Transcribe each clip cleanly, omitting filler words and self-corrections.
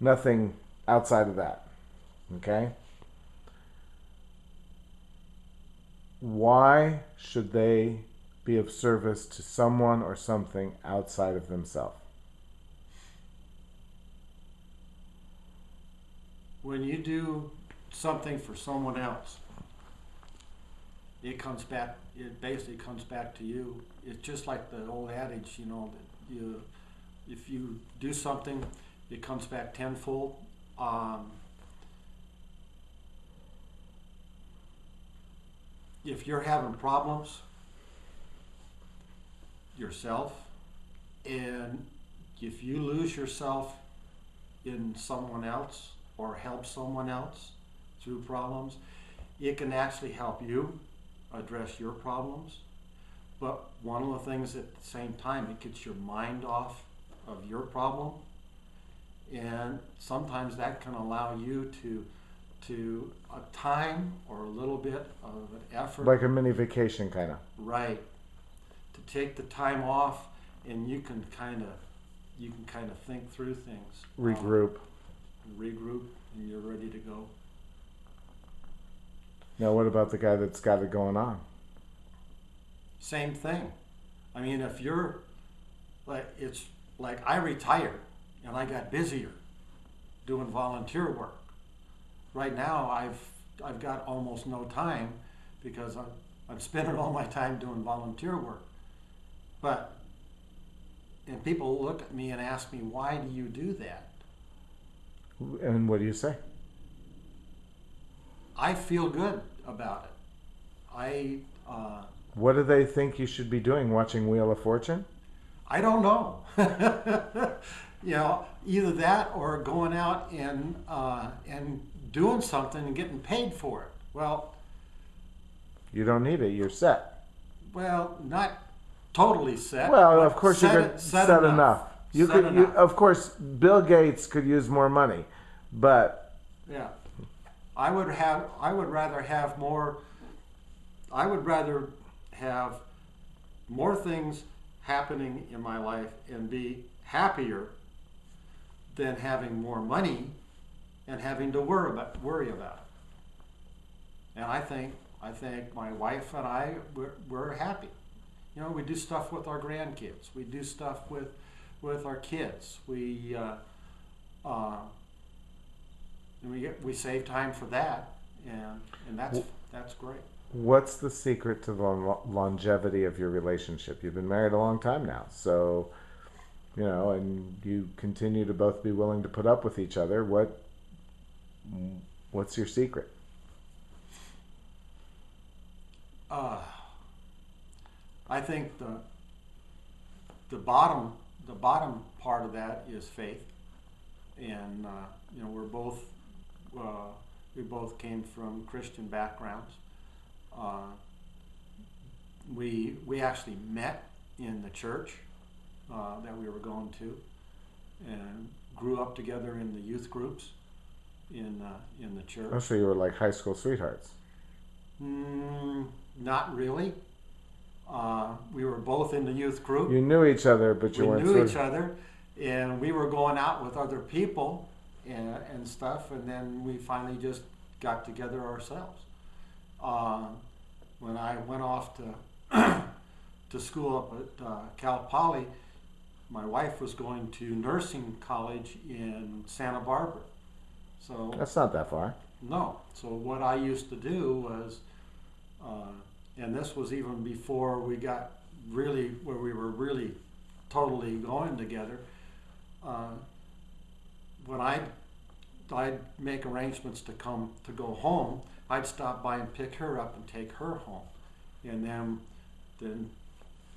Nothing outside of that. Okay? Why should they be of service to someone or something outside of themselves? When you do something for someone else, it comes back. It basically comes back to you. It's just like the old adage, that if you do something, it comes back tenfold. Um, if you're having problems yourself, and if you lose yourself in someone else or help someone else through problems, it can actually help you address your problems. But one of the things at the same time, it gets your mind off of your problem, and sometimes that can allow you to a time or a little bit of an effort, Like a mini vacation, kind of. right, to take the time off, and you can kind of think through things, Regroup. regroup, and you're ready to go. Now, what about the guy that's got it going on? Same thing. I mean, if you're it's like I retired and I got busier doing volunteer work. Right now, I've got almost no time because I'm spending all my time doing volunteer work. But and people look at me and ask me, why do you do that? And what do you say? I feel good about it. I What do they think you should be doing? Watching Wheel of Fortune? I don't know. Either that or going out and doing something and getting paid for it. You don't need it. You're set. Not totally set, Well, of but course you're good. set Set enough. enough. You Set could. You, enough. of course, Bill Gates could use more money, but Yeah, I would rather have more. I would rather have more things happening in my life and be happier than having more money and having to worry about it. And I think my wife and we're happy. We do stuff with our grandkids. We do stuff with our kids. Uh, we save time for that, and that's great. what's the secret to the longevity of your relationship? You've been married a long time now, so and you continue to both be willing to put up with each other. What's your secret? Uh, I think the bottom part of that is faith, and uh, we both came from Christian backgrounds. Uh, we actually met in the church that we were going to, and grew up together in the youth groups in the Oh, church. so you were like high school sweethearts. Mm, not really. We were both in the youth group. You knew each other, but you We weren't knew sort each other, and we were going out with other people and stuff, and then we finally just got together ourselves. Uh, when I went off to school up at Cal Poly, my wife was going to nursing college in Santa Barbara. So That's not that far. no. So what I used to do was, uh, and this was even before we got really where we were really totally going together. Uh, when I'd make arrangements to go home, I'd stop by and pick her up and take her home, and then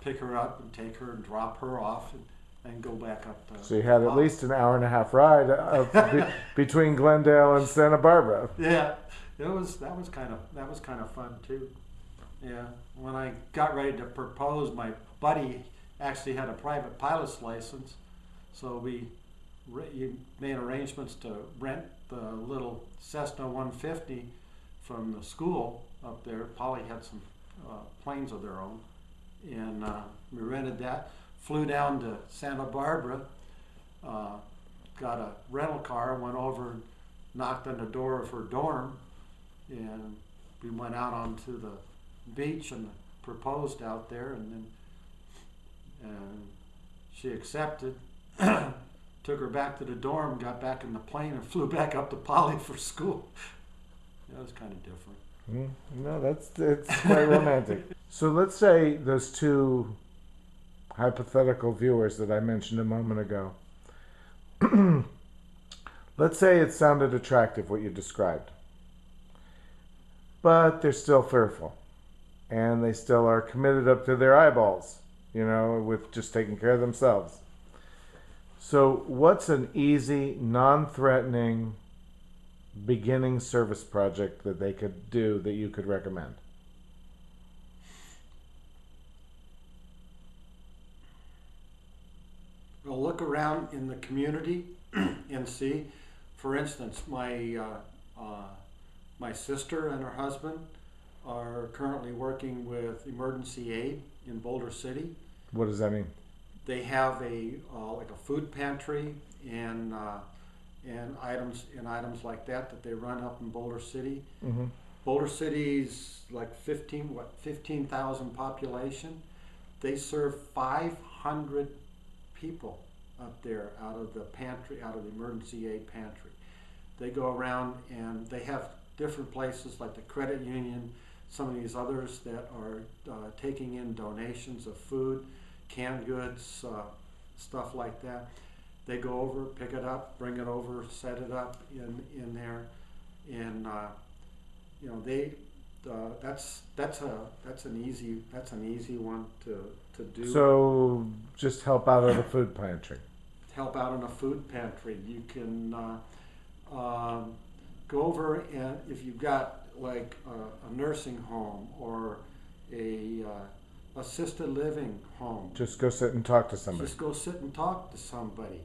pick her up and take her and drop her off and go back up So you had at Holly. least an hour and a half ride between Glendale and Santa Barbara. Yeah, that was kind of fun too. Yeah, when I got ready to propose, my buddy actually had a private pilot's license, so he made arrangements to rent the little Cessna 150 from the school up there. Polly had some planes of their own, and we rented that. Flew down to Santa Barbara, uh, got a rental car, went over and knocked on the door of her dorm, and we went out onto the beach and proposed out there, and she accepted. Took her back to the dorm, got back in the plane, and flew back up to Poly for school. That was kind of different. No, it's quite romantic. So let's say those two hypothetical viewers that I mentioned a moment ago. Let's say it sounded attractive what you described, but they're still fearful, and they still are committed up to their eyeballs, with just taking care of themselves. So what's an easy, non-threatening beginning service project that they could do that you could recommend? Well, look around in the community and see. For instance, my sister and her husband are currently working with emergency aid in Boulder City. What does that mean? They have like a food pantry and items like that they run up in Boulder City. Mm-hmm. Boulder City's like 15,000 population. They serve 500 people up there out of the pantry, out of the emergency aid pantry. They go around and they have different places like the credit union, some of these others that are taking in donations of food, canned goods, stuff like that. They go over, pick it up, bring it over, set it up in there, and that's an easy one to do. So just help out at a food pantry. Help out in a food pantry. You can go over, and if you've got like a nursing home or a assisted living home, just go sit and talk to somebody. Just go sit and talk to somebody.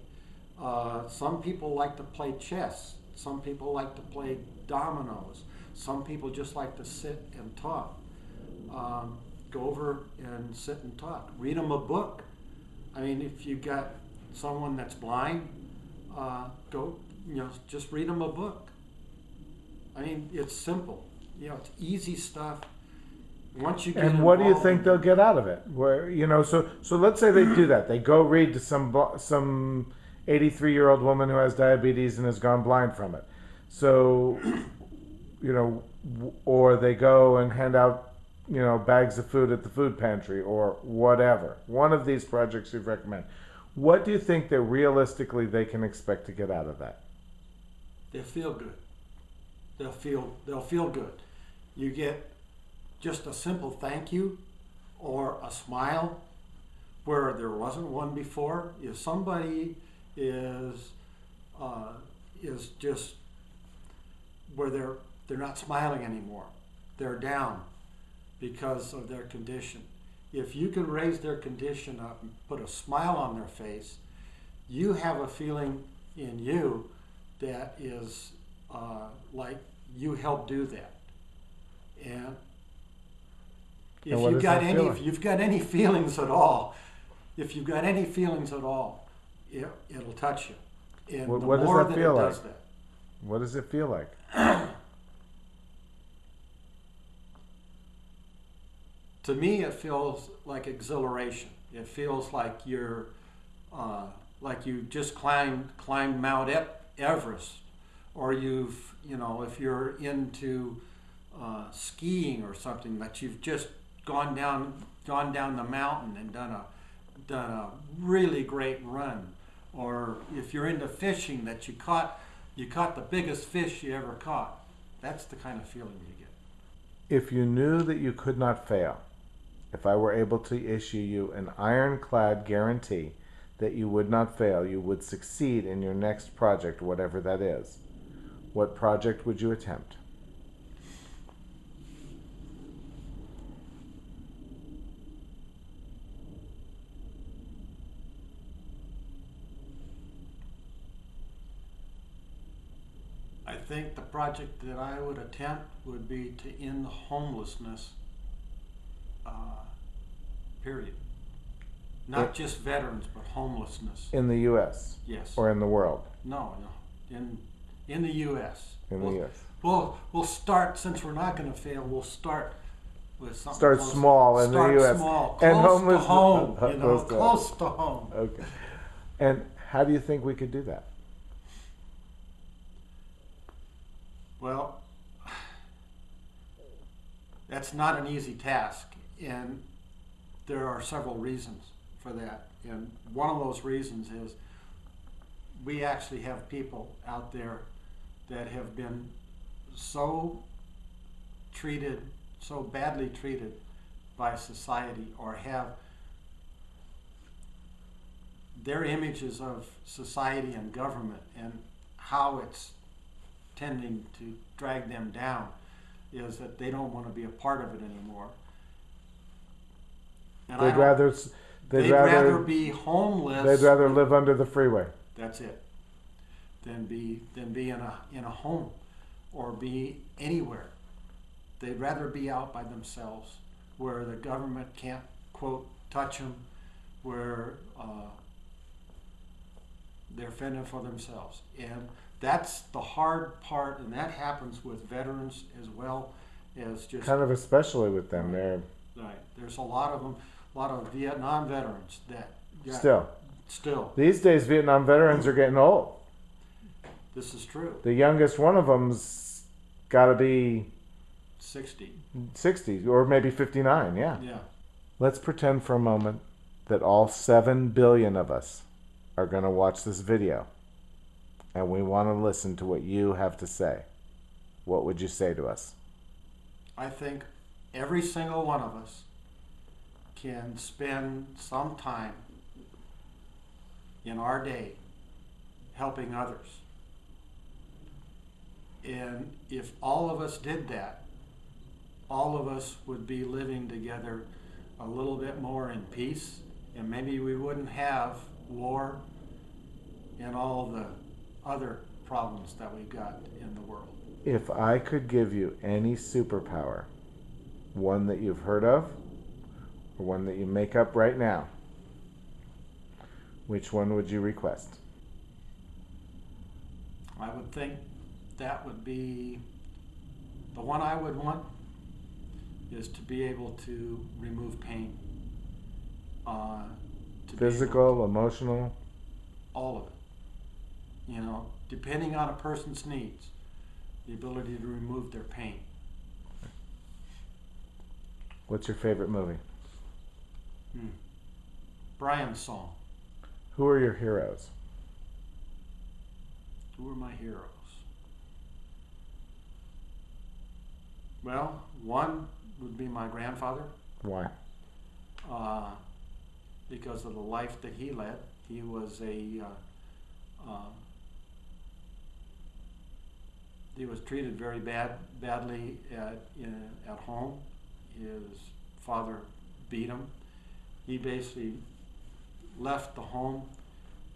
Some people like to play chess. Some people like to play dominoes. Some people just like to sit and talk. Go over and sit and talk. Read them a book. I mean, if you've got someone that's blind, just read them a book. I mean, it's simple. It's easy stuff. Once you get and what do you involved think they'll get out of it? Where so let's say they do that. They go read to some 83-year-old woman who has diabetes and has gone blind from it. So, or they go and hand out, bags of food at the food pantry or whatever. One of these projects you'd recommend. What do you think that realistically they can expect to get out of that? They'll feel good. They'll feel good. You get just a simple thank you or a smile where there wasn't one before. If somebody is just where they're not smiling anymore, they're down because of their condition. If you can raise their condition up and put a smile on their face, you have a feeling in you that is like you helped do that. And if you've got any feelings at all, it'll touch you. And What the does more that that feel it like? does that, What does it feel like? to me, it feels like exhilaration. It feels like you just climbed Mount Everest, or if you're into skiing or something, that you've just gone down the mountain and done a really great run, or if you're into fishing, that you caught the biggest fish you ever caught. That's the kind of feeling you get. If you knew that you could not fail, if I were able to issue you an ironclad guarantee that you would not fail, you would succeed in your next project, whatever that is, what project would you attempt? I think the project that I would attempt would be to end homelessness, period. Not just veterans, but homelessness. in the U.S. Yes. or in the world? No, in the U.S. In the U.S. We'll start, since we're not going to fail. We'll start with something. Start close, small in start the U.S. small, and close homeless to home. close to Close to home. Okay. And how do you think we could do that? Well, that's not an easy task, and there are several reasons for that. And one of those reasons is we actually have people out there that have been so badly treated by society, or have their images of society and government and how it's tending to drag them down, is that they don't want to be a part of it anymore. And They'd rather be homeless. They'd rather live under the freeway. That's it. Than be in a home or be anywhere. They'd rather be out by themselves, where the government can't, quote, touch them, where they're fending for themselves. And that's the hard part, and that happens with veterans as well as just... Kind of especially with them. They're Right. There's a lot of them, a lot of Vietnam veterans that... Still. These days, Vietnam veterans are getting old. This is true. The youngest one of them's got to be 60. 60 or maybe 59, yeah. Yeah. Let's pretend for a moment that all 7 billion of us are going to watch this video, and we want to listen to what you have to say. What would you say to us? I think every single one of us can spend some time in our day helping others. And if all of us did that, all of us would be living together a little bit more in peace, and maybe we wouldn't have war and all the other problems that we've got in the world. If I could give you any superpower, one that you've heard of or one that you make up right now, which one would you request? I would think that would be the one I would want, is to be able to remove pain. Physical, emotional? All of it. Depending on a person's needs, the ability to remove their pain. What's your favorite movie? Brian's song. Who are your heroes? Who are my heroes? Well, one would be my grandfather. Why? Because of the life that he led. He was he was treated very badly at home. His father beat him. He basically left the home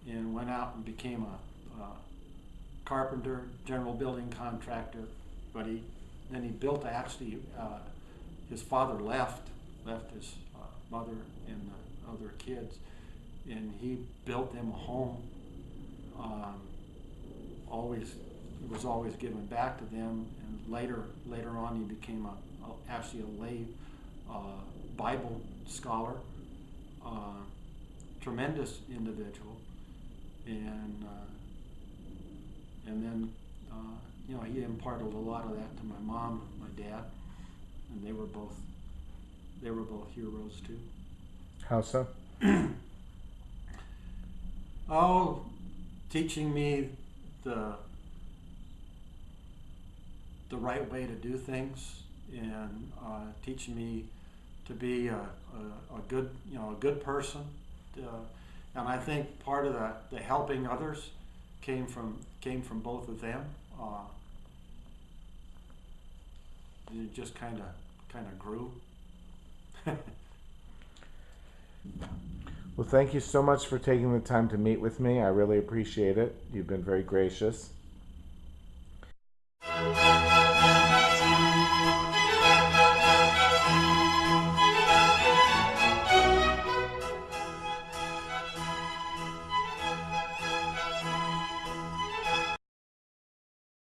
and went out and became a carpenter, general building contractor. But then he built his father left his mother and the other kids, and he built them a home. It was always given back to them, and later on he became actually a lay Bible scholar, tremendous individual, and then he imparted a lot of that to my mom, my dad, and they were both heroes too. How so? Teaching me the right way to do things, and teaching me to be a good person. And I think part of the helping others came from both of them. It just kind of grew. Well, thank you so much for taking the time to meet with me. I really appreciate it. You've been very gracious.